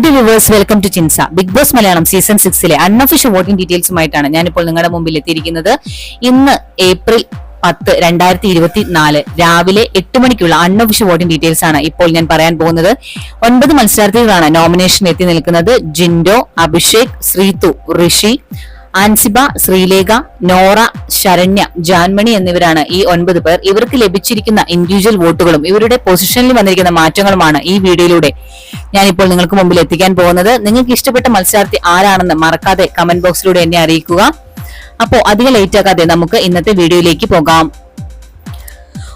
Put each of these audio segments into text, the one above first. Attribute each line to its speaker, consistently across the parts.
Speaker 1: Dear viewers, welcome to ചിൻസ. Big boss Malayalam season 6 unofficial voting ഡീറ്റെയിൽസുമായിട്ടാണ് ഞാനിപ്പോൾ നിങ്ങളുടെ മുമ്പിൽ എത്തിയിരിക്കുന്നത്. ഇന്ന് ഏപ്രിൽ 10, 2024 രാവിലെ 8 മണിക്കുള്ള അൺഒഫീഷ്യൽ വോട്ടിംഗ് ഡീറ്റെയിൽസ് ആണ് ഇപ്പോൾ ഞാൻ പറയാൻ പോകുന്നത്. 9 മത്സരാർത്ഥികളാണ് നോമിനേഷൻ എത്തി നിൽക്കുന്നത്. ജിൻഡോ, അഭിഷേക്, ശ്രീതു, ഋഷി, ആൻസിബ, ശ്രീലേഖ, നോറ, ശരണ്യ, ജാൻമണി എന്നിവരാണ് ഈ 9 പേർ. ഇവർക്ക് ലഭിച്ചിരിക്കുന്ന ഇൻഡിവിജ്വൽ വോട്ടുകളും ഇവരുടെ പൊസിഷനിൽ വന്നിരിക്കുന്ന മാറ്റങ്ങളുമാണ് ഈ വീഡിയോയിലൂടെ ഞാനിപ്പോൾ നിങ്ങൾക്ക് മുമ്പിൽ എത്തിക്കാൻ പോകുന്നത്. നിങ്ങൾക്ക് ഇഷ്ടപ്പെട്ട മത്സരാർത്ഥി ആരാണെന്ന് മറക്കാതെ കമന്റ് ബോക്സിലൂടെ എന്നെ അറിയിക്കുക. അപ്പോൾ അധികം ലേറ്റ് ആക്കാതെ നമുക്ക് ഇന്നത്തെ വീഡിയോയിലേക്ക് പോകാം.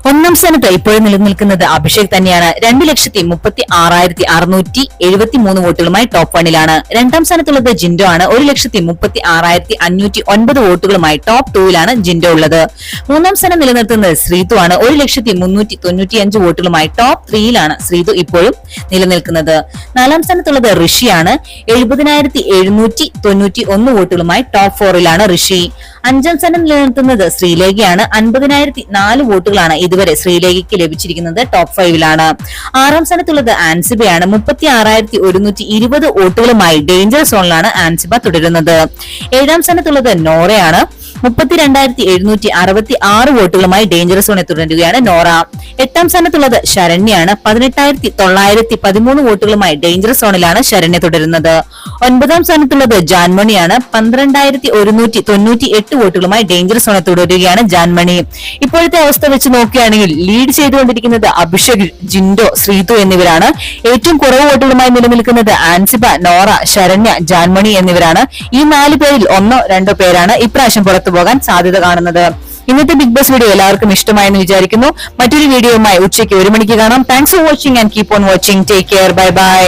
Speaker 1: 1ാം സ്ഥാനത്ത് ഇപ്പോഴും നിലനിൽക്കുന്നത് അഭിഷേക് തന്നെയാണ്. 2,36,673 വോട്ടുകളുമായി ടോപ്പ് 1ലാണ്. 2ാം സ്ഥാനത്തുള്ളത് ജിൻഡോ ആണ്. 1,36,509 വോട്ടുകളുമായി ടോപ്പ് 2ലാണ് ജിൻഡോ ഉള്ളത്. 3ാം സ്ഥാനം നിലനിർത്തുന്നത് ശ്രീതു ആണ്. 1,395 വോട്ടുകളുമായി ടോപ്പ് 3ലാണ് ശ്രീതു ഇപ്പോഴും നിലനിൽക്കുന്നത്. 4ാം സ്ഥാനത്തുള്ളത് ഋഷിയാണ്. 70,791 വോട്ടുകളുമായി ടോപ്പ് 4ലാണ് ഋഷി. 5ാം സ്ഥാനം നിലനിർത്തുന്നത് ശ്രീലേഖയാണ്. 50,004 വോട്ടുകളാണ് ഇതുവരെ ശ്രീലേഖയ്ക്ക് ലഭിച്ചിരിക്കുന്നത്. ടോപ്പ് 5ലാണ്. 6ാം സ്ഥാനത്തുള്ളത് ആൻസിബയാണ്. 36,120 വോട്ടുകളുമായി ഡേഞ്ചർ സോണിലാണ് ആൻസിബ തുടരുന്നത്. 7ാം സ്ഥാനത്തുള്ളത് നോറയാണ്. 32,766 വോട്ടുകളുമായി ഡേഞ്ചർ സോണിൽ തുടരുകയാണ് നോറ. 8ാം സ്ഥാനത്തുള്ളത് ശരണ്യാണ്. 18,913 വോട്ടുകളുമായി ഡേഞ്ചർ സോണിലാണ് ശരണ്യ തുടരുന്നത്. 9ാം സ്ഥാനത്തുള്ളത് ജാൻമണിയാണ്. 12,198 വോട്ടുകളുമായി ഡേഞ്ചർ സോണിൽ തുടരുകയാണ് ജാൻമണി. ഇപ്പോഴത്തെ അവസ്ഥ വെച്ച് നോക്കുകയാണെങ്കിൽ ലീഡ് ചെയ്തുകൊണ്ടിരിക്കുന്നത് അഭിഷേക്, ജിൻഡോ, ശ്രീതു എന്നിവരാണ്. ഏറ്റവും കുറവ് വോട്ടുകളുമായി നിലനിൽക്കുന്നത് ആൻസിബ, നോറ, ശരണ്യ, ജാൻമണി എന്നിവരാണ്. ഈ 4 പേരിൽ 1-2 പേരാണ് ഇപ്രാവശ്യം പുറത്തു പോകാൻ സാധ്യത കാണുന്നത്. ഇന്നത്തെ ബിഗ് ബോസ് വീഡിയോ എല്ലാവർക്കും ഇഷ്ടമായെന്ന് വിചാരിക്കുന്നു. മറ്റൊരു വീഡിയോയുമായി ഉച്ചയ്ക്ക് 1 മണിക്ക് കാണാം. Thanks for watching and keep on watching. Take care. Bye bye.